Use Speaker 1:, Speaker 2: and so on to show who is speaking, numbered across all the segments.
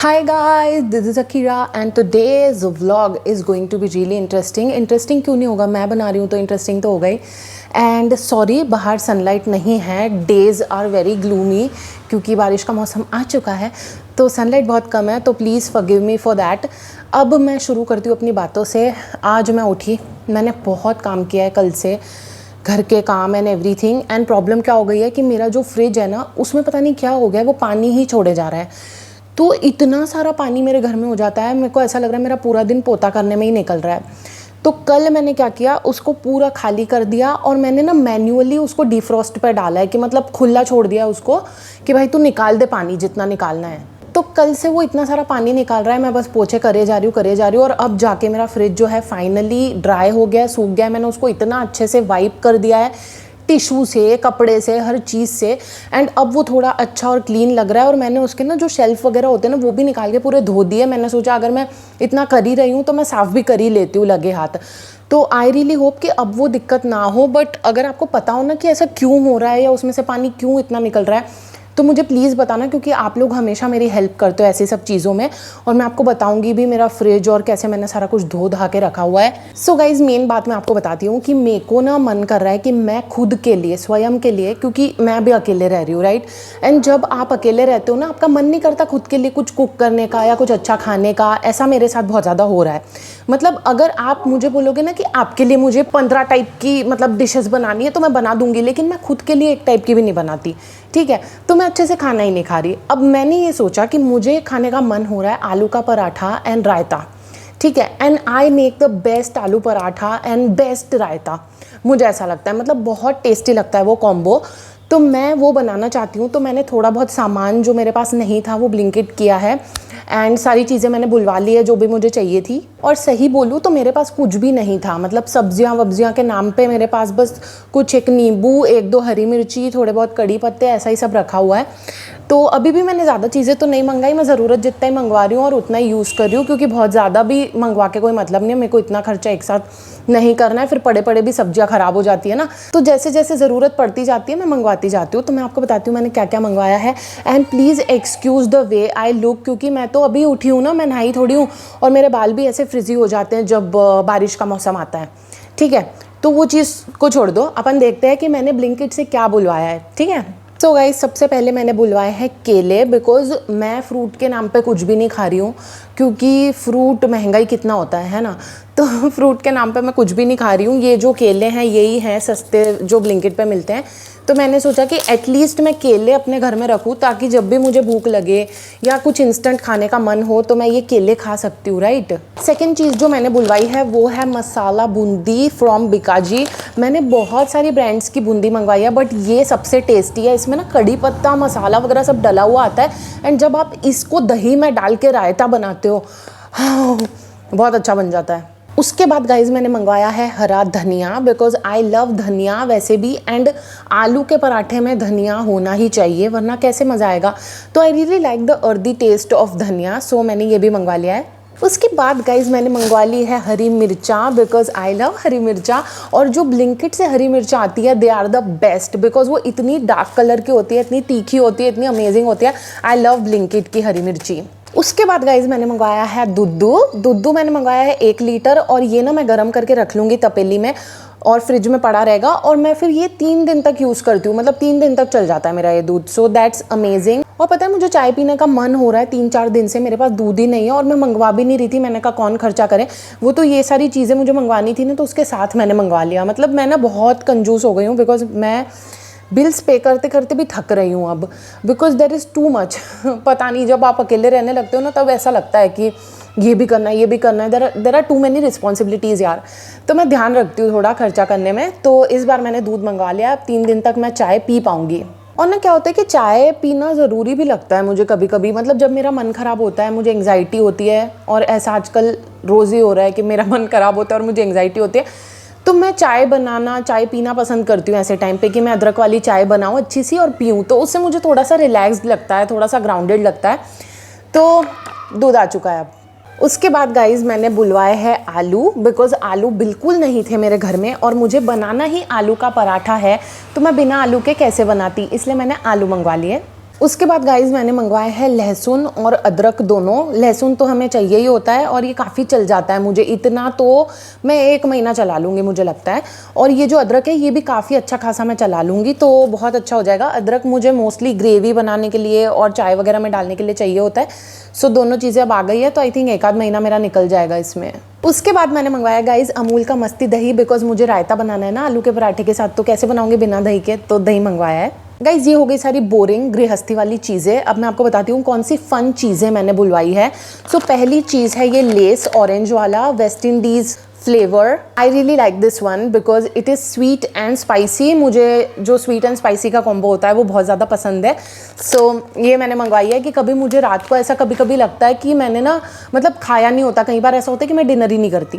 Speaker 1: Hi guys, this is Akira and today's vlog is going to be really interesting. Interesting क्यों नहीं होगा, मैं बना रही हूँ तो interesting तो होगा ही. एंड सॉरी बाहर सनलाइट नहीं है, डेज़ आर वेरी ग्लूमी क्योंकि बारिश का मौसम आ चुका है तो सनलाइट बहुत कम है, तो please forgive me for that. अब मैं शुरू करती हूँ अपनी बातों से. आज मैं उठी, मैंने बहुत काम किया है कल से, घर के काम एंड एवरीथिंग. एंड प्रॉब्लम क्या हो गई है कि मेरा जो फ्रिज है ना, उसमें पता नहीं क्या हो गया है, वो पानी ही छोड़े जा रहा है. तो इतना सारा पानी मेरे घर में हो जाता है, मेरे को ऐसा लग रहा है मेरा पूरा दिन पोता करने में ही निकल रहा है. तो कल मैंने क्या किया, उसको पूरा खाली कर दिया और मैंने ना मैन्युअली उसको डिफ्रॉस्ट पर डाला है कि मतलब खुला छोड़ दिया उसको कि भाई तू निकाल दे पानी जितना निकालना है. तो कल से वो इतना सारा पानी निकाल रहा है, मैं बस पोछे करे जा रही हूँ और अब जाके मेरा फ्रिज जो है फाइनली ड्राई हो गया है, सूख गया है. मैंने उसको इतना अच्छे से वाइप कर दिया है टिशू से, कपड़े से, हर चीज़ से. एंड अब वो थोड़ा अच्छा और क्लीन लग रहा है. और मैंने उसके ना जो शेल्फ़ वगैरह होते हैं ना, वो भी निकाल के पूरे धो दिए. मैंने सोचा अगर मैं इतना कर ही रही हूँ तो मैं साफ़ भी कर ही लेती हूँ लगे हाथ. तो आई रियली होप कि अब वो दिक्कत ना हो. बट अगर आपको पता हो ना कि ऐसा क्यों हो रहा है या उसमें से पानी क्यों इतना निकल रहा है तो मुझे प्लीज़ बताना, क्योंकि आप लोग हमेशा मेरी हेल्प करते हो ऐसी सब चीज़ों में. और मैं आपको बताऊंगी भी मेरा फ्रिज और कैसे मैंने सारा कुछ धो धा के रखा हुआ है. सो गाइज़, मेन बात मैं आपको बताती हूँ कि मेरे को ना मन कर रहा है कि मैं खुद के लिए, स्वयं के लिए, क्योंकि मैं भी अकेले रह रही हूँ, राइट. एंड जब आप अकेले रहते हो ना, आपका मन नहीं करता खुद के लिए कुछ कुक करने का या कुछ अच्छा खाने का. ऐसा मेरे साथ बहुत ज़्यादा हो रहा है. मतलब अगर आप मुझे बोलोगे ना कि आपके लिए मुझे 15 टाइप की मतलब डिशेस बनानी है तो मैं बना दूंगी, लेकिन मैं खुद के लिए एक टाइप की भी नहीं बनाती, ठीक है. तो मैं अच्छे से खाना ही नहीं खा रही. अब मैंने ये सोचा कि मुझे खाने का मन हो रहा है आलू का पराठा एंड रायता, ठीक है. And I make the best आलू पराठा एंड बेस्ट रायता. मुझे ऐसा लगता है, मतलब बहुत टेस्टी लगता है वो कॉम्बो. तो मैं वो बनाना चाहती हूँ. तो मैंने थोड़ा बहुत सामान जो मेरे पास नहीं था वो ब्लिंकिट किया है. एंड सारी चीज़ें मैंने बुलवा ली है जो भी मुझे चाहिए थी. और सही बोलूँ तो मेरे पास कुछ भी नहीं था, मतलब सब्जियां वब्जियां के नाम पे मेरे पास बस कुछ, एक नींबू, एक दो हरी मिर्ची, थोड़े बहुत कड़ी पत्ते, ऐसा ही सब रखा हुआ है. तो अभी भी मैंने ज़्यादा चीज़ें तो नहीं मंगाई, मैं ज़रूरत जितना ही मंगवा रही हूँ और उतना ही यूज़ कर रही हूँ, क्योंकि बहुत ज़्यादा भी मंगवा के कोई मतलब नहीं है. मेरे को इतना खर्चा एक साथ नहीं करना है, फिर पड़े पड़े भी सब्जियां ख़राब हो जाती है ना. तो जैसे जैसे ज़रूरत पड़ती जाती है मैं मंगवाती जाती हूँ. तो मैं आपको बताती हूँ मैंने क्या क्या मंगवाया है. And please excuse the way I look, क्योंकि मैं तो अभी उठी हूँ ना, मैं नहाई थोड़ी हूँ और मेरे बाल भी ऐसे फ्रिजी हो जाते हैं जब बारिश का मौसम आता है, ठीक है. तो वो चीज़ को छोड़ दो, अपन देखते हैं कि मैंने ब्लिंकिट से क्या बुलवाया है, ठीक है. सो गाइस, सबसे पहले मैंने बुलवाए हैं केले, बिकॉज़ मैं फ्रूट के नाम पे कुछ भी नहीं खा रही हूँ, क्योंकि फ्रूट महंगा ही कितना होता है ना. तो फ्रूट के नाम पे मैं कुछ भी नहीं खा रही हूँ. ये जो केले हैं यही हैं सस्ते जो ब्लिंकिट पे मिलते हैं. तो मैंने सोचा कि एटलीस्ट मैं केले अपने घर में रखूँ, ताकि जब भी मुझे भूख लगे या कुछ इंस्टेंट खाने का मन हो तो मैं ये केले खा सकती हूँ, राइट. सेकेंड चीज़ जो मैंने बुलवाई है वो है मसाला बूंदी फ्रॉम बिकाजी. मैंने बहुत सारी ब्रांड्स की बूंदी मंगवाई है, बट ये सबसे टेस्टी है. इसमें ना कड़ी पत्ता, मसाला वगैरह सब डला हुआ आता है. एंड जब आप इसको दही में डाल के रायता बनाते हो, बहुत अच्छा बन जाता है. उसके बाद गाइज़ मैंने मंगवाया है हरा धनिया, बिकॉज आई लव धनिया वैसे भी. एंड आलू के पराठे में धनिया होना ही चाहिए, वरना कैसे मज़ा आएगा. तो I really like the earthy taste of dhania, so मैंने ये भी मंगवा लिया है. उसके बाद गाइज़ मैंने मंगवा ली है हरी मिर्चा, बिकॉज आई लव हरी मिर्चा. और जो ब्लिंकिट से हरी मिर्चा आती है, they are the best, because वो इतनी डार्क कलर की होती है, इतनी तीखी होती है, इतनी अमेजिंग होती है. आई लव ब्लिंकिट की हरी मिर्ची. उसके बाद गाइज़ मैंने मंगवाया है दूध मैंने मंगवाया है 1 लीटर. और ये ना मैं गर्म करके रख लूँगी तपेली में और फ्रिज में पड़ा रहेगा. और मैं फिर ये 3 दिन तक यूज़ करती हूँ, मतलब 3 दिन तक चल जाता है मेरा ये दूध. So that's amazing. और पता है मुझे चाय पीने का मन हो रहा है 3-4 दिन से, मेरे पास दूध ही नहीं है और मैं मंगवा भी नहीं रही थी. मैंने कहा कौन खर्चा करे, वो तो ये सारी चीज़ें मुझे मंगवानी थी ना, तो उसके साथ मैंने मंगवा लिया. मतलब मैं ना बहुत कंजूस हो गई हूँ, बिकॉज मैं बिल्स पे करते करते भी थक रही हूँ अब, because there is too much. पता नहीं, जब आप अकेले रहने लगते हो ना तब ऐसा लगता है कि ये भी करना है, ये भी करना है. There are too many responsibilities यार. तो मैं ध्यान रखती हूँ थोड़ा खर्चा करने में. तो इस बार मैंने दूध मंगवा लिया. अब 3 दिन तक मैं चाय पी पाऊँगी. और ना क्या होता है कि चाय पीना ज़रूरी भी लगता है मुझे कभी कभी. मतलब जब मेरा मन ख़राब होता है, मुझे एंग्जाइटी होती है, और ऐसा आजकल रोज़ ही हो रहा है कि मेरा मन ख़राब होता है और मुझे एंग्जाइटी होती है, तो मैं चाय पीना पसंद करती हूँ ऐसे टाइम पे, कि मैं अदरक वाली चाय बनाऊँ अच्छी सी और पीऊँ. तो उससे मुझे थोड़ा सा रिलैक्स्ड लगता है, थोड़ा सा ग्राउंडेड लगता है. तो दूध आ चुका है अब. उसके बाद गाइज़ मैंने बुलवाए हैं आलू, बिकॉज़ आलू बिल्कुल नहीं थे मेरे घर में और मुझे बनाना ही आलू का पराठा है. तो मैं बिना आलू के कैसे बनाती, इसलिए मैंने आलू मंगवा लिए. उसके बाद गाइज़ मैंने मंगवाया है लहसुन और अदरक दोनों। लहसुन तो हमें चाहिए ही होता है और ये काफ़ी चल जाता है मुझे, इतना तो मैं 1 महीना चला लूँगी मुझे लगता है। और ये जो अदरक है ये भी काफ़ी अच्छा खासा मैं चला लूँगी, तो बहुत अच्छा हो जाएगा। अदरक मुझे मोस्टली ग्रेवी बनाने के लिए और चाय वगैरह में डालने के लिए चाहिए होता है। सो दोनों चीज़ें अब आ गई है, तो आई थिंक 1 आध महीना मेरा निकल जाएगा इसमें। उसके बाद मैंने मंगवाया गाइज़ अमूल का मस्ती दही, बिकॉज मुझे रायता बनाना है ना आलू के पराठे के साथ, तो कैसे बनाऊँगी बिना दही के, तो दही मंगवाया है। गाइज़ ये हो गई सारी बोरिंग गृहस्थी वाली चीज़ें। अब मैं आपको बताती हूँ कौन सी फ़न चीज़ें मैंने बुलवाई है। सो पहली चीज़ है ये लेस ऑरेंज वाला West Indies flavour. I really like this one because it is sweet and spicy. मुझे जो स्वीट एंड स्पाइसी का कॉम्बो होता है वो बहुत ज़्यादा पसंद है। सो ये मैंने मंगवाई है कि कभी मुझे रात को ऐसा कभी कभी लगता है कि मैंने ना मतलब खाया नहीं होता। कई बार ऐसा होता है कि मैं डिनर ही नहीं करती,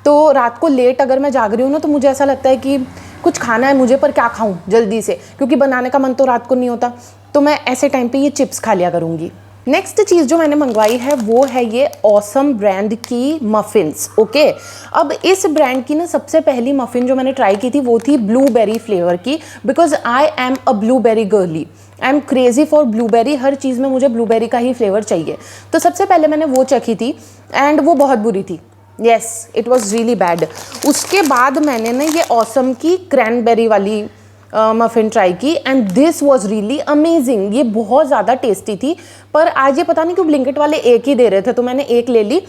Speaker 1: तो रात को लेट अगर मैं जाग रही हूँ ना तो मुझे ऐसा लगता है कि कुछ खाना है मुझे, पर क्या खाऊं जल्दी से, क्योंकि बनाने का मन तो रात को नहीं होता। तो मैं ऐसे टाइम पे ये चिप्स खा लिया करूँगी। नेक्स्ट चीज़ जो मैंने मंगवाई है वो है ये ऑसम ब्रांड की मफ़िन्स। ओके, अब इस ब्रांड की ना सबसे पहली मफ़िन जो मैंने ट्राई की थी वो थी ब्लूबेरी फ्लेवर की, because I am a blueberry girly. I am crazy for blueberry, हर चीज़ में मुझे ब्लूबेरी का ही फ्लेवर चाहिए। तो सबसे पहले मैंने वो चखी थी एंड वो बहुत बुरी थी। Yes, it was really bad. उसके बाद मैंने ना ये ऑसम की क्रैनबेरी वाली मफ़िन ट्राई की and this was really amazing. ये बहुत ज़्यादा टेस्टी थी, पर आज ये पता नहीं क्यों ब्लिंकिट वाले एक ही दे रहे थे, तो मैंने एक ले ली।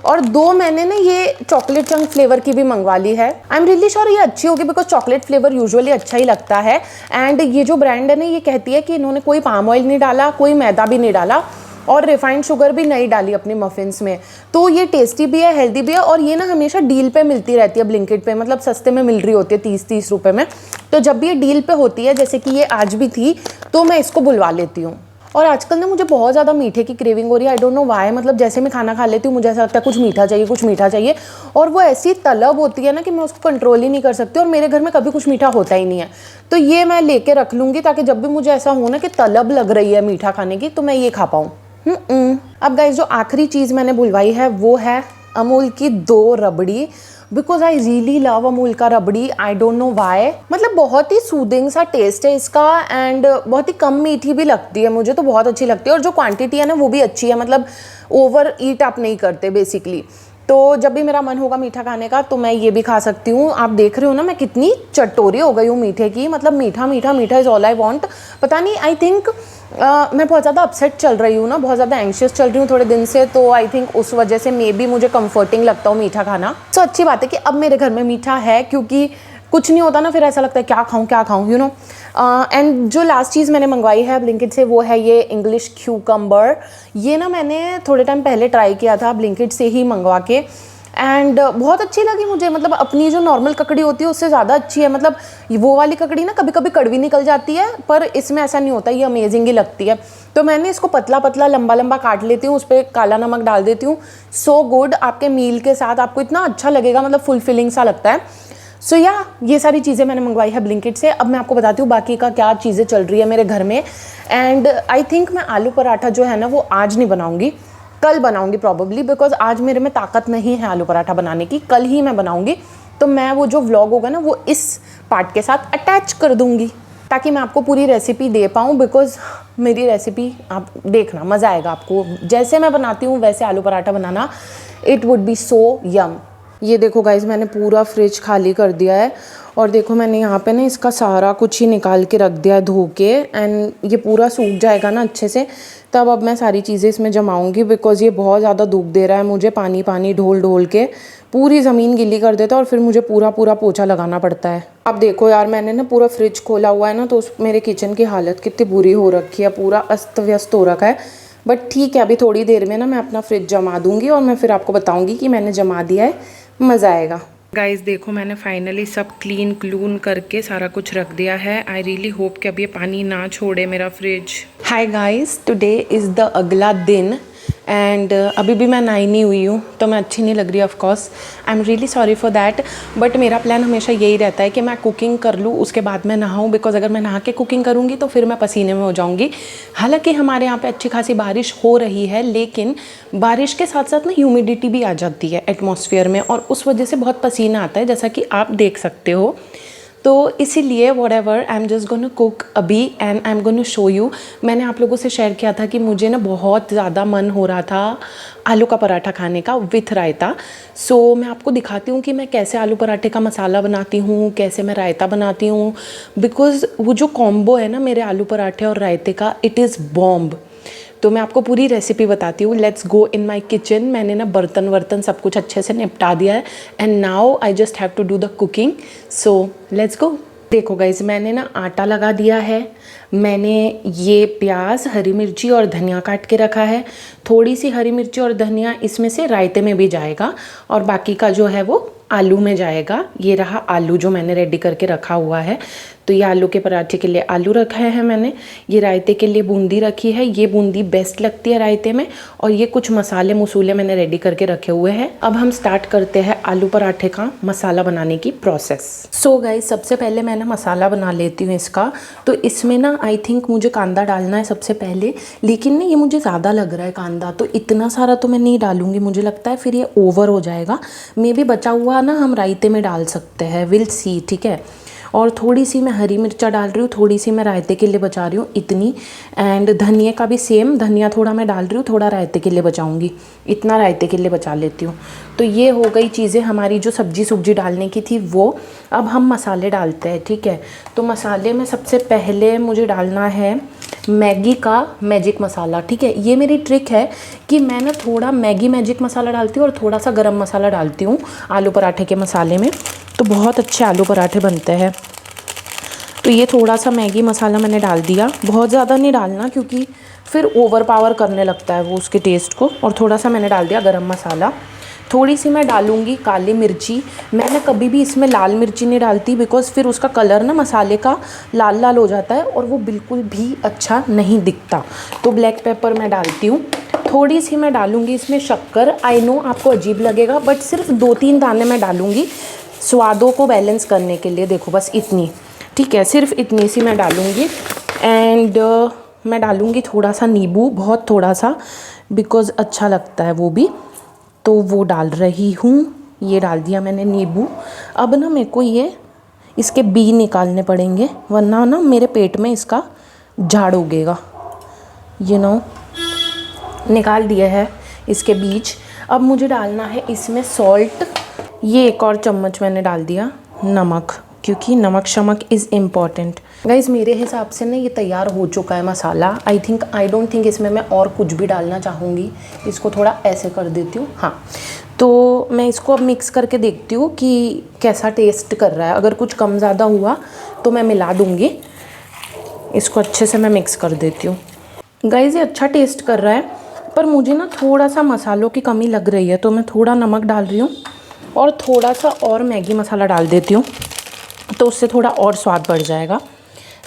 Speaker 1: और 2 मैंने ना ये चॉकलेट चंक फ्लेवर की भी मंगवा ली है। आई एम रियली श्योर ये अच्छी होगी बिकॉज चॉकलेट फ्लेवर यूजुअली अच्छा ही लगता है। एंड ये जो ब्रांड है ना ये कहती है कि इन्होंने कोई पाम ऑयल नहीं डाला, कोई मैदा भी नहीं डाला और रिफाइंड शुगर भी नहीं डाली अपनी मफ़िन्स में। तो ये टेस्टी भी है, हेल्दी भी है, और ये ना हमेशा डील पे मिलती रहती है ब्लिंकिट पे, मतलब सस्ते में मिल रही होती है 30-30 रुपए में। तो जब भी ये डील पे होती है, जैसे कि ये आज भी थी, तो मैं इसको बुलवा लेती हूँ। और आजकल ना मुझे बहुत ज़्यादा मीठे की क्रेविंग हो रही है। आई डोंट नो व्हाई, मतलब जैसे मैं खाना खा लेती हूँ मुझे ऐसा लगता है कुछ मीठा चाहिए, कुछ मीठा चाहिए, और वो ऐसी तलब होती है ना कि मैं उसको कंट्रोल ही नहीं कर सकती। और मेरे घर में कभी कुछ मीठा होता ही नहीं है, तो ये मैं लेके रख लूँगी ताकि जब भी मुझे ऐसा हो ना कि तलब लग रही है मीठा खाने की, तो मैं ये खा पाऊँ। अब गाइस जो आखिरी चीज़ मैंने बुलवाई है वो है अमूल की 2 रबड़ी, because I really love Amul का रबड़ी। आई डोंट नो वाई, मतलब बहुत ही सूदिंग सा टेस्ट है इसका एंड बहुत ही कम मीठी भी लगती है, मुझे तो बहुत अच्छी लगती है। और जो क्वांटिटी है ना वो भी अच्छी है, मतलब ओवर ईट आप नहीं करते बेसिकली। तो जब भी मेरा मन होगा मीठा खाने का तो मैं ये भी खा सकती हूँ। आप देख रहे हो ना मैं कितनी चटोरी हो गई हूँ मीठे की, मतलब मीठा मीठा मीठा इज़ ऑल आई वांट। पता नहीं, आई थिंक मैं बहुत ज़्यादा अपसेट चल रही हूँ ना, बहुत ज़्यादा एंशियस चल रही हूँ थोड़े दिन से, तो आई थिंक उस वजह से मे बी मुझे कंफर्टिंग लगता हो मीठा खाना। तो अच्छी बात है कि अब मेरे घर में मीठा है, क्योंकि कुछ नहीं होता ना फिर ऐसा लगता है क्या खाऊं यू नो। एंड जो लास्ट चीज़ मैंने मंगवाई है ब्लिंकिट से वो है ये इंग्लिश क्यूकम्बर। ये ना मैंने थोड़े टाइम पहले ट्राई किया था ब्लिंकिट से ही मंगवा के, एंड बहुत अच्छी लगी मुझे। मतलब अपनी जो नॉर्मल ककड़ी होती है उससे ज़्यादा अच्छी है। मतलब वो वाली ककड़ी ना कभी कभी कड़वी निकल जाती है, पर इसमें ऐसा नहीं होता, ये अमेजिंग ही लगती है। तो मैंने इसको पतला पतला लंबा लंबा काट लेती हूँ, उस पर काला नमक डाल देती हूँ। सो गुड, आपके मील के साथ आपको इतना अच्छा लगेगा, मतलब फुलफिलिंग सा लगता है। सो ये सारी चीज़ें मैंने मंगवाई है ब्लिंकिट से। अब मैं आपको बताती हूँ बाकी का क्या चीज़ें चल रही है मेरे घर में। एंड आई थिंक मैं आलू पराठा जो है ना वो आज नहीं बनाऊँगी, कल बनाऊंगी प्रॉबेबली, बिकॉज आज मेरे में ताकत नहीं है आलू पराठा बनाने की, कल ही मैं बनाऊंगी। तो मैं वो जो व्लॉग होगा ना वो इस पार्ट के साथ अटैच कर दूंगी ताकि मैं आपको पूरी रेसिपी दे पाऊँ, बिकॉज मेरी रेसिपी आप देखना, मज़ा आएगा आपको। जैसे मैं बनाती हूँ वैसे आलू पराठा बनाना, इट वुड बी सो यम। ये देखो गाइज मैंने पूरा फ्रिज खाली कर दिया है, और देखो मैंने यहाँ पे ना इसका सारा कुछ ही निकाल के रख दिया है धो के, एंड ये पूरा सूख जाएगा ना अच्छे से, तब अब मैं सारी चीज़ें इसमें जमाऊंगी, बिकॉज ये बहुत ज़्यादा दुख दे रहा है मुझे। पानी पानी ढोल ढोल के पूरी ज़मीन गीली कर देता है और फिर मुझे पूरा पूरा पोछा लगाना पड़ता है। अब देखो यार मैंने ना पूरा फ्रिज खोला हुआ है ना, तो उस मेरे किचन की हालत कितनी बुरी हो रखी है, पूरा अस्त व्यस्त हो रखा है। बट ठीक है, अभी थोड़ी देर में ना मैं अपना फ्रिज जमा दूँगी और मैं फिर आपको बताऊँगी कि मैंने जमा दिया है, मज़ा आएगा। गाइस देखो मैंने फाइनली सब क्लीन क्लून करके सारा कुछ रख दिया है। आई रियली होप कि अब ये पानी ना छोड़े मेरा fridge. Hi guys, today is the अगला दिन एंड अभी भी मैं नहाई नहीं हुई हूँ, तो मैं अच्छी नहीं लग रही of course. I am really sorry for that, but मेरा प्लान हमेशा यही रहता है कि मैं कुकिंग कर लूँ उसके बाद मैं नहाऊँ, बिकॉज अगर मैं नहा के कुकिंग करूँगी तो फिर मैं पसीने में हो जाऊँगी। हालांकि हमारे यहाँ पे अच्छी खासी बारिश हो रही है, लेकिन बारिश के साथ साथ ना ह्यूमिडिटी भी आ जाती है एटमॉस्फेयर में, और उस वजह से बहुत पसीना आता है, जैसा कि आप देख सकते हो। तो इसीलिए whatever I am just gonna cook अभी and I am gonna show you. मैंने आप लोगों से शेयर किया था कि मुझे ना बहुत ज़्यादा मन हो रहा था आलू का पराठा खाने का विथ रायता। सो मैं आपको दिखाती हूँ कि मैं कैसे आलू पराठे का मसाला बनाती हूँ, कैसे मैं रायता बनाती हूँ, बिकॉज़ वो जो कॉम्बो है ना मेरे आलू पराठे और रायते का, इट इज़ बॉम्ब। तो मैं आपको पूरी रेसिपी बताती हूँ। Let's go in my kitchen. मैंने ना बर्तन वर्तन सब कुछ अच्छे से निपटा दिया है and now I just have to do the cooking. So let's go. देखो गाइज, मैंने ना आटा लगा दिया है, मैंने ये प्याज, हरी मिर्ची और धनिया काट के रखा है। थोड़ी सी हरी मिर्ची और धनिया इसमें से रायते में भी जाएगा और बाकी का जो है वो आलू में जाएगा। ये रहा आलू जो मैंने रेडी करके रखा हुआ है। तो ये आलू के पराठे के लिए आलू रखा है मैंने। ये रायते के लिए बूंदी रखी है, ये बूंदी बेस्ट लगती है रायते में। और ये कुछ मसाले मसूले मैंने रेडी करके रखे हुए हैं। अब हम स्टार्ट करते हैं आलू पराठे का मसाला बनाने की प्रोसेस। सो गाइस, सबसे पहले मैं ना मसाला बना लेती हूँ इसका। तो इसमें ना आई थिंक मुझे कांदा डालना है सबसे पहले, लेकिन ना ये मुझे ज़्यादा लग रहा है कांदा, तो इतना सारा तो मैं नहीं डालूँगी, मुझे लगता है फिर ये ओवर हो जाएगा। मे भी बचा हुआ ना हम रायते में डाल सकते हैं, विल सी, ठीक है। और थोड़ी सी मैं हरी मिर्चा डाल रही हूँ, थोड़ी सी मैं रायते के लिए बचा रही हूँ इतनी। एंड धनिया का भी सेम, धनिया थोड़ा मैं डाल रही हूँ, थोड़ा रायते के लिए बचाऊँगी, इतना रायते के लिए बचा लेती हूँ। तो ये हो गई चीज़ें हमारी जो सब्जी डालने की थी वो। अब हम मसाले डालते हैं, ठीक है। तो मसाले में सबसे पहले मुझे डालना है मैगी का मैजिक मसाला, ठीक है। ये मेरी ट्रिक है कि मैं ना थोड़ा मैगी मैजिक मसाला डालती हूँ और थोड़ा सा गरम मसाला डालती हूँ आलू पराठे के मसाले में, तो बहुत अच्छे आलू पराठे बनते हैं। तो ये थोड़ा सा मैगी मसाला मैंने डाल दिया, बहुत ज़्यादा नहीं डालना क्योंकि फिर ओवर पावर करने लगता है वो उसके टेस्ट को। और थोड़ा सा मैंने डाल दिया गरम मसाला। थोड़ी सी मैं डालूँगी काली मिर्ची। मैंने कभी भी इसमें लाल मिर्ची नहीं डालती, बिकॉज़ फिर उसका कलर ना मसाले का लाल लाल हो जाता है और वो बिल्कुल भी अच्छा नहीं दिखता। तो ब्लैक पेपर मैं डालती हूँ। थोड़ी सी मैं डालूँगी इसमें शक्कर। आई नो आपको अजीब लगेगा, बट सिर्फ 2-3 दाने मैं डालूँगी स्वादों को बैलेंस करने के लिए। देखो बस इतनी, ठीक है, सिर्फ इतनी सी मैं डालूँगी। एंड मैं डालूँगी थोड़ा सा नींबू, बहुत थोड़ा सा, बिकॉज़ अच्छा लगता है वो भी, तो वो डाल रही हूँ। ये डाल दिया मैंने नींबू। अब ना मेरे को ये इसके बी निकालने पड़ेंगे, वरना ना मेरे पेट में इसका झाड़ उगेगा। निकाल दिया है इसके बीज। अब मुझे डालना है इसमें सॉल्ट। ये 1 और चम्मच मैंने डाल दिया नमक, क्योंकि नमक शमक इज़ इम्पॉर्टेंट। गाइज़, मेरे हिसाब से ना ये तैयार हो चुका है मसाला। आई डोंट थिंक इसमें मैं और कुछ भी डालना चाहूँगी। इसको थोड़ा ऐसे कर देती हूँ। हाँ, तो मैं इसको अब मिक्स करके देखती हूँ कि कैसा टेस्ट कर रहा है। अगर कुछ कम ज़्यादा हुआ तो मैं मिला दूँगी। इसको अच्छे से मैं मिक्स कर देती हूँ। गाइज़, ये अच्छा टेस्ट कर रहा है, पर मुझे ना थोड़ा सा मसालों की कमी लग रही है, तो मैं थोड़ा नमक डाल रही हूँ और थोड़ा सा और मैगी मसाला डाल देती हूँ, तो उससे थोड़ा और स्वाद बढ़ जाएगा।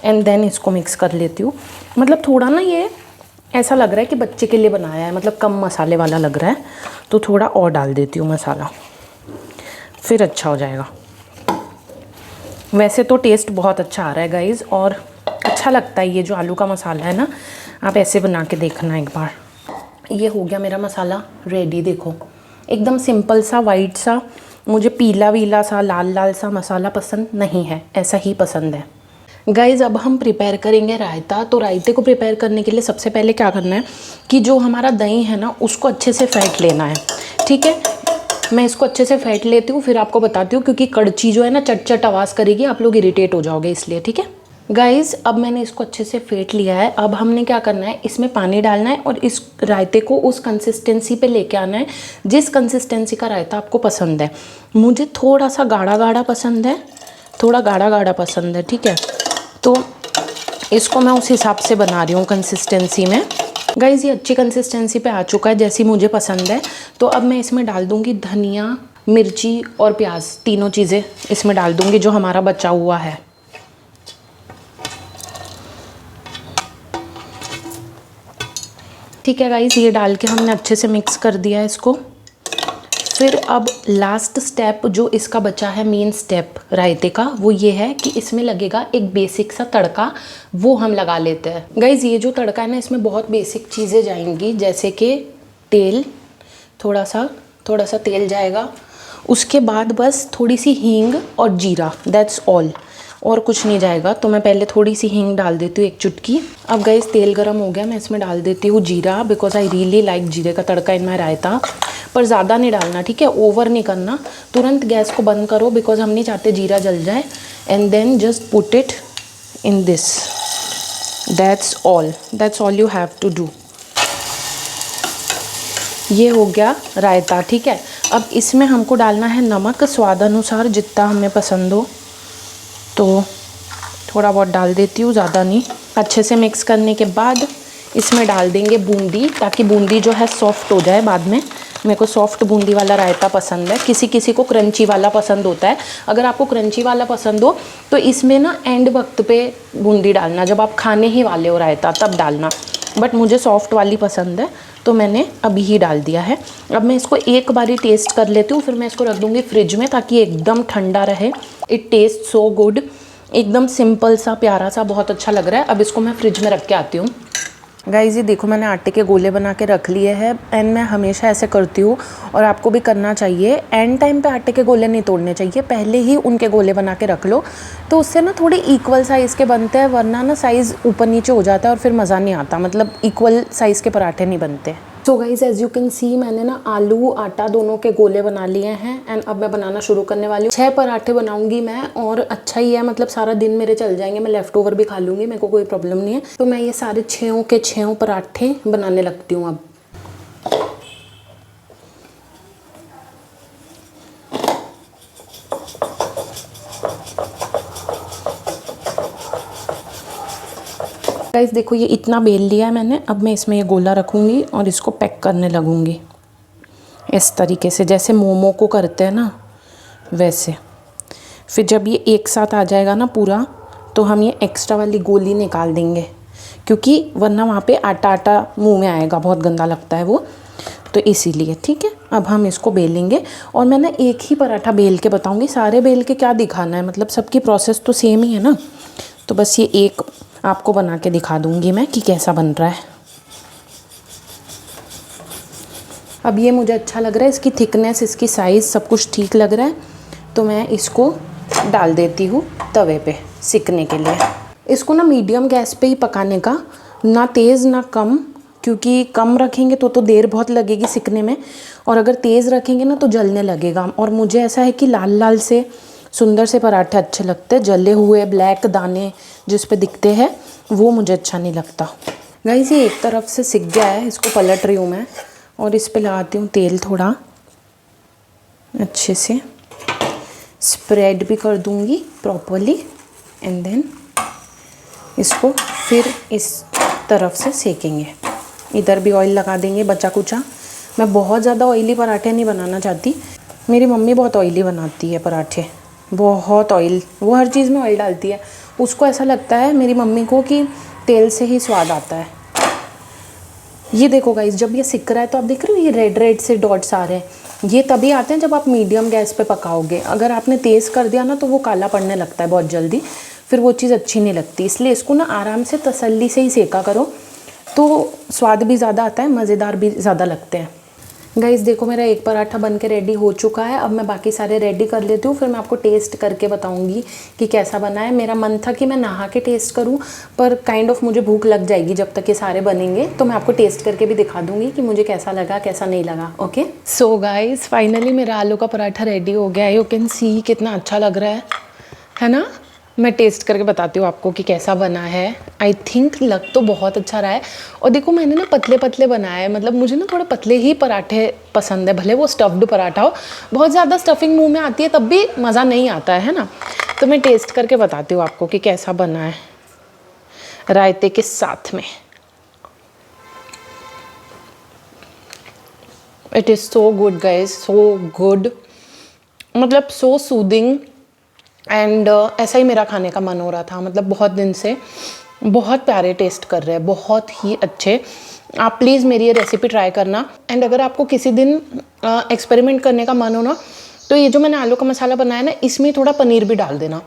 Speaker 1: एंड देन इसको मिक्स कर लेती हूँ। मतलब थोड़ा ना ये ऐसा लग रहा है कि बच्चे के लिए बनाया है, मतलब कम मसाले वाला लग रहा है, तो थोड़ा और डाल देती हूँ मसाला, फिर अच्छा हो जाएगा। वैसे तो टेस्ट बहुत अच्छा आ रहा है गाइज़, और अच्छा लगता है ये जो आलू का मसाला है ना, आप ऐसे बना के देखना एक बार। ये हो गया मेरा मसाला रेडी। देखो एकदम सिंपल सा वाइट सा, मुझे पीला वीला सा लाल लाल सा मसाला पसंद नहीं है, ऐसा ही पसंद है। गाइज़, अब हम प्रिपेयर करेंगे रायता। तो रायते को प्रिपेयर करने के लिए सबसे पहले क्या करना है कि जो हमारा दही है ना, उसको अच्छे से फेंट लेना है, ठीक है। मैं इसको अच्छे से फेंट लेती हूँ, फिर आपको बताती हूँ, क्योंकि कड़ची जो है ना चट चट आवाज़ करेगी, आप लोग इरिटेट हो जाओगे इसलिए, ठीक है। गाइज़, अब मैंने इसको अच्छे से फेंट लिया है। अब हमने क्या करना है, इसमें पानी डालना है और इस रायते को उस कंसिस्टेंसी पे लेके आना है जिस कंसिस्टेंसी का रायता आपको पसंद है। मुझे थोड़ा सा गाढ़ा गाढ़ा पसंद है, थोड़ा गाढ़ा गाढ़ा पसंद है, ठीक है। तो इसको मैं उस हिसाब से बना रही हूँ कंसिस्टेंसी में। गाइज़, ये अच्छी कंसिस्टेंसी पे आ चुका है जैसी मुझे पसंद है। तो अब मैं इसमें डाल दूँगी धनिया, मिर्ची और प्याज, तीनों चीज़ें इसमें डाल दूँगी जो हमारा बचा हुआ है। ठीक है गाइस, ये डाल के हमने अच्छे से मिक्स कर दिया है इसको। फिर अब लास्ट स्टेप जो इसका बचा है, मेन स्टेप रायते का, वो ये है कि इसमें लगेगा एक बेसिक सा तड़का, वो हम लगा लेते हैं। गाइस, ये जो तड़का है ना, इसमें बहुत बेसिक चीज़ें जाएंगी, जैसे कि तेल, थोड़ा सा तेल जाएगा। उसके बाद बस थोड़ी सी हींग और जीरा, दैट्स ऑल। और कुछ नहीं जाएगा। तो मैं पहले थोड़ी सी हींग डाल देती हूँ, एक चुटकी। अब गाइस तेल गरम हो गया, मैं इसमें डाल देती हूँ जीरा, बिकॉज आई रियली लाइक जीरे का तड़का इन माई रायता। पर ज़्यादा नहीं डालना, ठीक है, ओवर नहीं करना। तुरंत गैस को बंद करो, बिकॉज हम नहीं चाहते जीरा जल जाए। And then just put it in this, that's all you have to do. ये हो गया रायता, ठीक है। अब इसमें हमको डालना है नमक स्वाद अनुसार, जितना हमें पसंद हो। तो थोड़ा बहुत डाल देती हूँ, ज़्यादा नहीं। अच्छे से मिक्स करने के बाद इसमें डाल देंगे बूंदी, ताकि बूंदी जो है सॉफ्ट हो जाए बाद में। मेरे को सॉफ्ट बूंदी वाला रायता पसंद है, किसी किसी को क्रंची वाला पसंद होता है। अगर आपको क्रंची वाला पसंद हो तो इसमें ना एंड वक्त पे बूंदी डालना, जब आप खाने ही वाले हो रायता तब डालना। बट मुझे सॉफ्ट वाली पसंद है, तो मैंने अभी ही डाल दिया है। अब मैं इसको एक बारी टेस्ट कर लेती हूँ, फिर मैं इसको रख दूँगी फ्रिज में, ताकि एकदम ठंडा रहे। इट टेस्ट सो गुड, एकदम सिंपल सा प्यारा सा, बहुत अच्छा लग रहा है। अब इसको मैं फ्रिज में रख के आती हूँ। गाइस ये देखो, मैंने आटे के गोले बना के रख लिए हैं, एंड मैं हमेशा ऐसे करती हूँ और आपको भी करना चाहिए। एंड टाइम पे आटे के गोले नहीं तोड़ने चाहिए, पहले ही उनके गोले बना के रख लो, तो उससे ना थोड़े इक्वल साइज़ के बनते हैं। वरना ना साइज़ ऊपर नीचे हो जाता है और फिर मज़ा नहीं आता, मतलब इक्वल साइज़ के पराठे नहीं बनते। So guys as you can see, मैंने ना आलू आटा दोनों के गोले बना लिए हैं। एंड अब मैं बनाना शुरू करने वाली हूँ। 6 पराठे बनाऊंगी मैं, और अच्छा ही है, मतलब सारा दिन मेरे चल जाएंगे। मैं लेफ्ट ओवर भी खा लूँगी, मेरे को कोई प्रॉब्लम नहीं है। तो मैं ये सारे 6 के 6 पराठे बनाने लगती हूँ अब। गाइस देखो, ये इतना बेल लिया है मैंने। अब मैं इसमें ये गोला रखूँगी और इसको पैक करने लगूँगी इस तरीके से, जैसे मोमो को करते हैं ना वैसे। फिर जब ये एक साथ आ जाएगा ना पूरा, तो हम ये एक्स्ट्रा वाली गोली निकाल देंगे, क्योंकि वरना वहाँ पे आटा आटा मुंह में आएगा, बहुत गंदा लगता है वो, तो इसीलिए। ठीक है, अब हम इसको बेलेंगे। और मैं ना एक ही पराठा बेल के बताऊँगी, सारे बेल के क्या दिखाना है, मतलब सबकी प्रोसेस तो सेम ही है ना। तो बस ये एक आपको बना के दिखा दूँगी मैं कि कैसा बन रहा है। अब ये मुझे अच्छा लग रहा है, इसकी थिकनेस, इसकी साइज़ सब कुछ ठीक लग रहा है। तो मैं इसको डाल देती हूँ तवे पे सिकने के लिए। इसको ना मीडियम गैस पे ही पकाने का, ना तेज़ ना कम, क्योंकि कम रखेंगे तो देर बहुत लगेगी सिकने में, और अगर तेज़ रखेंगे ना तो जलने लगेगा। और मुझे ऐसा है कि लाल लाल से सुंदर से पराठे अच्छे लगते हैं, जले हुए ब्लैक दाने जिस पे दिखते हैं वो मुझे अच्छा नहीं लगता। गाइस ये एक तरफ से सिक गया है, इसको पलट रही हूँ मैं, और इस पे लगाती हूँ तेल थोड़ा अच्छे से, स्प्रेड भी कर दूँगी प्रॉपरली। एंड देन इसको फिर इस तरफ से सेकेंगे, इधर भी ऑयल लगा देंगे बचा कुचा। मैं बहुत ज़्यादा ऑयली पराठे नहीं बनाना चाहती, मेरी मम्मी बहुत ऑयली बनाती है पराठे, बहुत ऑयल, वो हर चीज़ में ऑयल डालती है। उसको ऐसा लगता है मेरी मम्मी को कि तेल से ही स्वाद आता है। ये देखो गाइस, जब ये सिक रहा है तो आप देख रहे हो ये रेड रेड से डॉट्स आ रहे हैं, ये तभी आते हैं जब आप मीडियम गैस पे पकाओगे। अगर आपने तेज़ कर दिया ना तो वो काला पड़ने लगता है बहुत जल्दी, फिर वो चीज़ अच्छी नहीं लगती। इसलिए इसको ना आराम से तसल्ली से ही सेका करो, तो स्वाद भी ज़्यादा आता है, मज़ेदार भी ज़्यादा लगते हैं। गाइस देखो, मेरा एक पराठा बन के रेडी हो चुका है। अब मैं बाकी सारे रेडी कर लेती हूँ, फिर मैं आपको टेस्ट करके बताऊँगी कि कैसा बना है। मेरा मन था कि मैं नहा के टेस्ट करूँ, पर काइंड ऑफ मुझे भूख लग जाएगी जब तक ये सारे बनेंगे, तो मैं आपको टेस्ट करके भी दिखा दूँगी कि मुझे कैसा लगा कैसा नहीं लगा। ओके, सो गाइस फाइनली मेरा आलू का पराठा रेडी हो गया है। यू कैन सी कितना अच्छा लग रहा है ना। मैं टेस्ट करके बताती हूँ आपको कि कैसा बना है। आई थिंक लग तो बहुत अच्छा रहा है। और देखो, मैंने ना पतले पतले बनाए हैं, मतलब मुझे ना थोड़े पतले ही पराठे पसंद है, भले वो स्टफ्ड पराठा हो। बहुत ज़्यादा स्टफिंग मुंह में आती है तब भी मज़ा नहीं आता है ना। तो मैं टेस्ट करके बताती हूँ आपको कि कैसा बना है रायते के साथ में। It is so good guys, so good, मतलब सो सूदिंग। एंड ऐसा ही मेरा खाने का मन हो रहा था, मतलब बहुत दिन से। बहुत प्यारे टेस्ट कर रहे हैं, बहुत ही अच्छे। आप प्लीज़ मेरी ये रेसिपी ट्राई करना। एंड अगर आपको किसी दिन एक्सपेरिमेंट करने का मन हो ना, तो ये जो मैंने आलू का मसाला बनाया ना, इसमें थोड़ा पनीर भी डाल देना,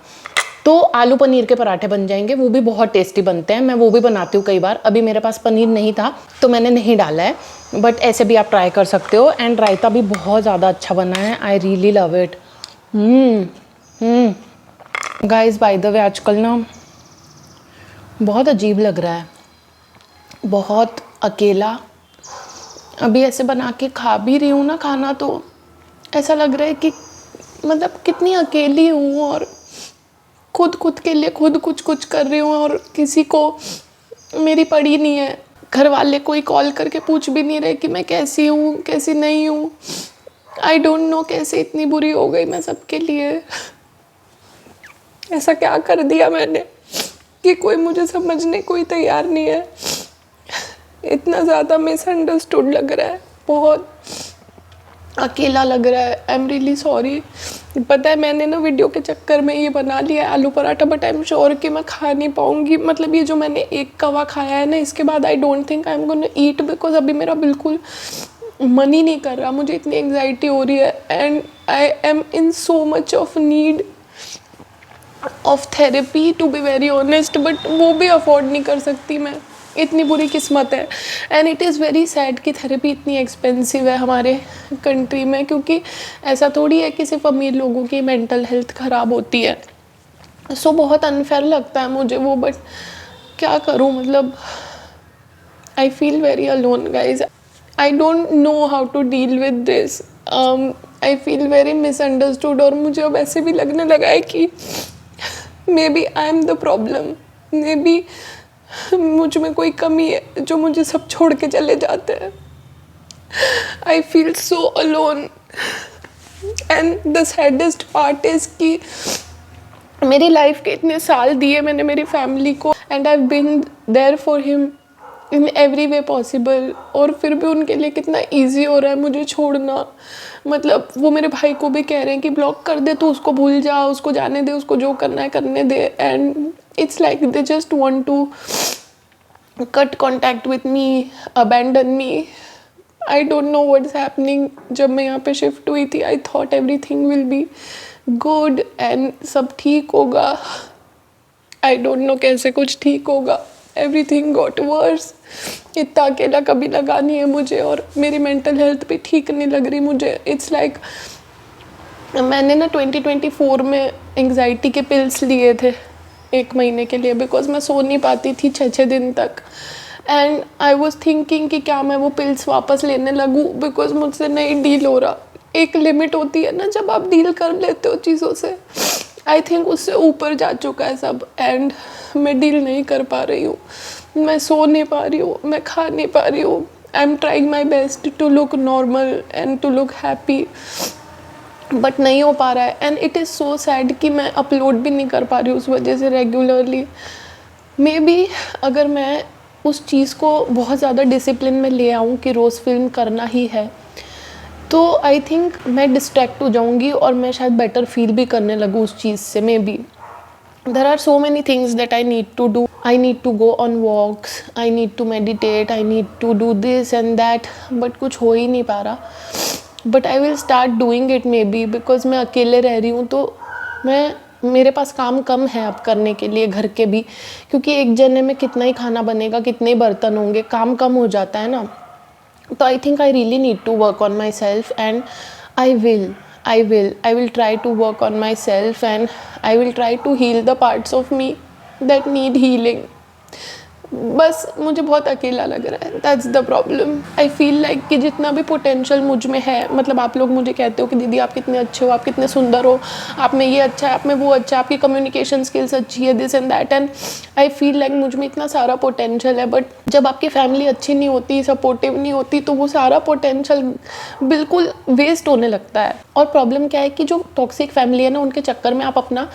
Speaker 1: तो आलू पनीर के पराठे बन जाएंगे। वो भी बहुत टेस्टी बनते हैं, मैं वो भी बनाती हूँ कई बार। अभी मेरे पास पनीर नहीं था तो मैंने नहीं डाला है, बट ऐसे भी आप ट्राई कर सकते हो। एंड रायता भी बहुत ज़्यादा अच्छा बना है, आई really love it. Guys by the way आजकल ना बहुत अजीब लग रहा है, बहुत अकेला। अभी ऐसे बना के खा भी रही हूँ ना खाना, तो ऐसा लग रहा है कि मतलब कितनी अकेली हूँ और खुद के लिए खुद कुछ कर रही हूँ और किसी को मेरी पड़ी नहीं है। घर वाले कोई कॉल करके पूछ भी नहीं रहे कि मैं कैसी हूँ कैसी नहीं हूँ। आई डोंट नो कैसे इतनी बुरी हो गई मैं सबके लिए। ऐसा क्या कर दिया मैंने कि कोई मुझे समझने कोई तैयार नहीं है। इतना ज़्यादा मिसअंडरस्टूड लग रहा है, बहुत अकेला लग रहा है। आई एम रियली सॉरी। पता है मैंने ना वीडियो के चक्कर में ये बना लिया है आलू paratha, but I am sure कि मैं खा नहीं पाऊँगी। मतलब ये जो मैंने एक कवा खाया है ना, इसके बाद I don't think I am gonna eat, because अभी मेरा बिल्कुल मन ही नहीं कर रहा। मुझे इतनी एंग्जाइटी हो रही है and I am in so much of need of therapy to be very honest, but वो भी अफोर्ड नहीं कर सकती मैं। इतनी बुरी किस्मत है। And it is very sad कि थेरेपी इतनी एक्सपेंसिव है हमारे कंट्री में, क्योंकि ऐसा थोड़ी है कि सिर्फ अमीर लोगों की मेंटल हेल्थ ख़राब होती है। सो बहुत अनफेयर लगता है मुझे वो, बट क्या करूँ। मतलब I feel very alone guys. I don't know how to deal with this. I feel very misunderstood और मुझे अब ऐसे भी लगने लगा है कि maybe I am the problem. Maybe मुझ में कोई कमी है जो मुझे सब छोड़ के चले जाते हैं। I feel so alone and the saddest part is कि मेरी लाइफ के इतने साल दिए मैंने मेरी फैमिली को and I have been there for him in every way possible, और फिर भी उनके लिए कितना ईजी हो रहा है मुझे छोड़ना। मतलब वो मेरे भाई को भी कह रहे हैं कि ब्लॉक कर दे, तो उसको भूल जा, उसको जाने दे, उसको जो करना है करने दे। And it's like they just want to cut contact with me, abandon me. I don't know what's happening. जब मैं यहाँ पे शिफ्ट हुई थी I thought everything will be good and सब ठीक होगा। आई डोंट नो कैसे कुछ ठीक होगा। Everything got verse. इतना अकेला कभी लगा नहीं है मुझे, और मेरी मेंटल हेल्थ भी ठीक नहीं लग रही मुझे। इट्स लाइक मैंने ना 2024 में एंग्जाइटी के पिल्स लिए थे 1 महीने के लिए, बिकॉज मैं सो नहीं पाती थी 6 दिन तक। एंड आई वॉज थिंकिंग कि क्या मैं वो पिल्स वापस लेने लगूँ, बिकॉज मुझसे नहीं डील हो रहा। एक लिमिट होती है ना जब आप डील कर लेते हो चीज़ों से। आई थिंक उससे ऊपर जा चुका है सब एंड मैं डील नहीं कर पा रही हूँ। मैं सो नहीं पा रही हूँ, मैं खा नहीं पा रही हूँ। I am trying my best to look normal and to look happy, but नहीं हो पा रहा है। And it is so sad कि मैं अपलोड भी नहीं कर पा रही हूँ उस वजह से रेगुलरली। मे बी अगर मैं उस चीज़ को बहुत ज़्यादा डिसिप्लिन में ले आऊँ कि रोज़ फिल्म करना ही है, तो आई थिंक मैं डिस्ट्रैक्ट हो जाऊँगी और मैं शायद बेटर फील भी करने लगूँ उस चीज़ से। May be there are so many things that I need to do. I need to go on walks, I need to meditate, I need to do this and that, but कुछ हो ही नहीं पा रहा। But I will start doing it maybe because मैं अकेले रह रही हूँ, तो मेरे पास काम कम है अब करने के लिए घर के भी, क्योंकि एक जने में कितना ही खाना बनेगा, कितने ही बर्तन होंगे, काम कम हो जाता है ना। तो I think I really need to work on myself and I will try to work on myself and I will try to heal the parts of me that need healing. बस मुझे बहुत अकेला लग रहा है, that's the problem. I feel like कि जितना भी पोटेंशियल मुझ में है, मतलब आप लोग मुझे कहते हो कि दीदी आप कितने अच्छे हो, आप कितने सुंदर हो, आप में ये अच्छा है, आप में वो अच्छा है, आपकी कम्युनिकेशन स्किल्स अच्छी है, this and that, and I feel like मुझ में इतना सारा पोटेंशियल है। बट जब आपकी फैमिली अच्छी नहीं होती, सपोर्टिव नहीं होती, तो वो सारा पोटेंशियल बिल्कुल वेस्ट होने लगता है। और प्रॉब्लम क्या है कि जो टॉक्सिक फैमिली है ना, उनके चक्कर में आप अपना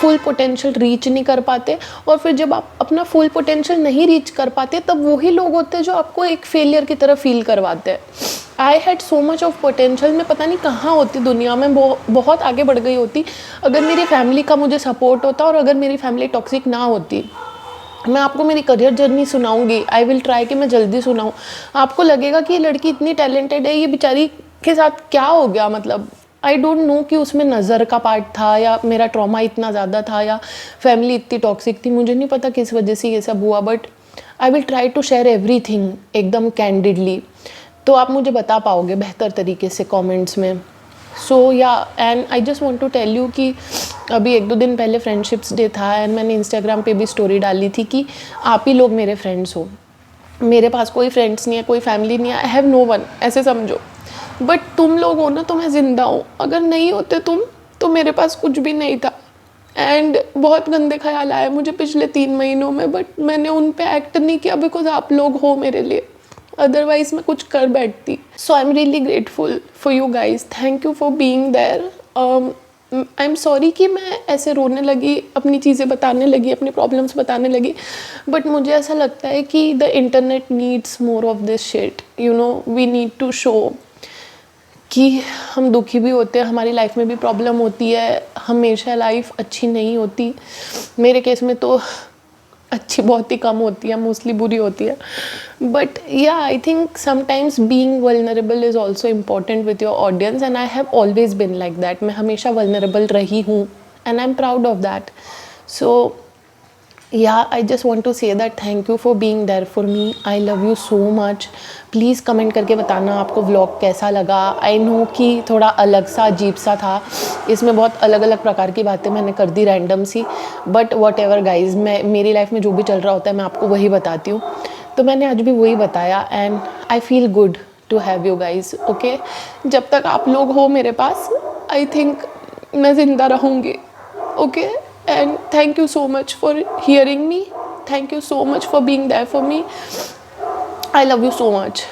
Speaker 1: फुल पोटेंशियल रीच नहीं कर पाते, और फिर जब आप अपना फुल पोटेंशियल नहीं रीच कर पाते, तब वही लोग होते हैं जो आपको एक फेलियर की तरह फील करवाते हैं। I had so much of potential, मैं पता नहीं कहाँ होती दुनिया में, बहुत आगे बढ़ गई होती अगर मेरी फैमिली का मुझे सपोर्ट होता और अगर मेरी फैमिली टॉक्सिक ना होती। मैं आपको मेरी करियर जर्नी सुनाऊंगी, आई विल ट्राई कि मैं जल्दी सुनाऊँ। आपको लगेगा कि ये लड़की इतनी टैलेंटेड है, ये बेचारी के साथ क्या हो गया। मतलब आई डोंट नो कि उसमें नज़र का पार्ट था या मेरा ट्रॉमा इतना ज़्यादा था या फैमिली इतनी टॉक्सिक थी, मुझे नहीं पता किस वजह से ये सब हुआ। But I will try to share everything एकदम कैंडिडली, तो आप मुझे बता पाओगे बेहतर तरीके से कमेंट्स में। So yeah, and I just want to tell you कि अभी 1-2 दिन पहले फ्रेंडशिप्स डे था एंड मैंने इंस्टाग्राम पे भी स्टोरी डाली थी कि आप ही लोग मेरे फ्रेंड्स हो, मेरे पास कोई फ्रेंड्स नहीं है, कोई फैमिली नहीं है, आई हैव नो वन, ऐसे समझो। बट तुम लोग हो ना तो मैं ज़िंदा हूँ, अगर नहीं होते तुम तो मेरे पास कुछ भी नहीं था। एंड बहुत गंदे ख्याल आए मुझे पिछले 3 महीनों में, बट मैंने उन पे एक्ट नहीं किया बिकॉज आप लोग हो मेरे लिए, अदरवाइज मैं कुछ कर बैठती। So I am really grateful for you guys, thank you for being there. I am sorry कि मैं ऐसे रोने लगी, अपनी चीज़ें बताने लगी, अपनी प्रॉब्लम्स बताने लगी, बट मुझे ऐसा लगता है कि the internet needs more of this shit, you know, we need to show कि हम दुखी भी होते हैं, हमारी लाइफ में भी प्रॉब्लम होती है, हमेशा लाइफ अच्छी नहीं होती, मेरे केस में तो अच्छी बहुत ही कम होती है, मोस्टली बुरी होती है। बट या, I think sometimes being vulnerable is also important with your audience and I have always been like that. मैं हमेशा वल्नरेबल रही हूँ and I am proud of that. So yeah, I just want to say that thank you for being there for me. I love you so much. Please comment करके बताना आपको vlog कैसा लगा। I know कि थोड़ा अलग सा, अजीब सा था, इसमें बहुत अलग अलग प्रकार की बातें मैंने कर दी रैंडम सी, बट वॉट एवर गाइज, मैं मेरी लाइफ में जो भी चल रहा होता है मैं आपको वही बताती हूँ, तो मैंने आज भी वही बताया and I feel good to have you guys. Okay, जब तक आप लोग हो मेरे पास, आई थिंक मैं ज़िंदा रहूँगी। Okay, and thank you so much for hearing me, thank you so much for being there for me, I love you so much.